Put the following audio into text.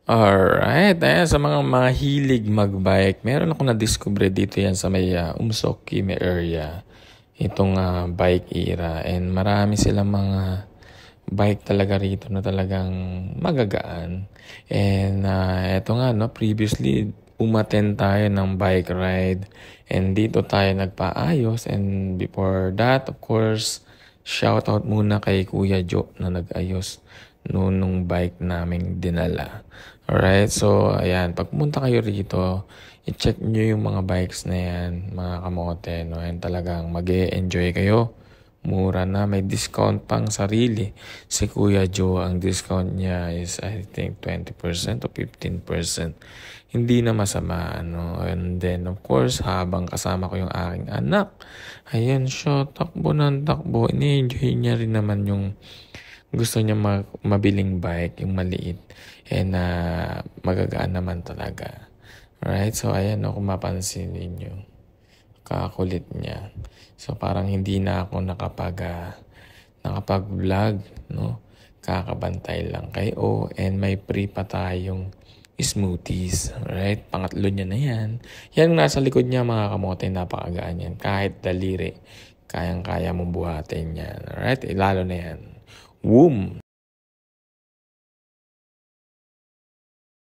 Alright, ayan sa mga mahilig magbike, meron akong nadiskubre dito yan sa may Umsok, Kime area. Itong bike era and marami silang mga bike talaga rito na talagang magagaan. And eto nga no, previously umattend tayo ng bike ride and dito tayo nagpaayos and before that of course shout out muna kay Kuya Joe na nag-ayos nung bike naming dinala. Alright, so ayan, pag pumunta kayo rito, i-check nyo yung mga bikes na yan, mga kamote, no? And talagang mag enjoy kayo. Mura na, may discount pang sarili. Si Kuya Joe, ang discount niya is I think 20% o 15%. Hindi na masama, ano. And then, of course, habang kasama ko yung aking anak, ayan siya, takbo ng takbo. Ini-enjoy niya rin naman yung gusto niya mabiling bike, yung maliit. And magagaan naman talaga. Right? So, ayan, no, kung mapansin ninyo, kakulit niya. So, parang hindi na ako nakapag-vlog, no? Kakabantay lang kayo. And may free pa tayong smoothies. Right? Pangatlo niya na yan. Yan nasa likod niya mga kamote, napakagaan yan. Kahit daliri, kayang-kaya mong buhatin yan. Alright? Lalo na yan. Woom!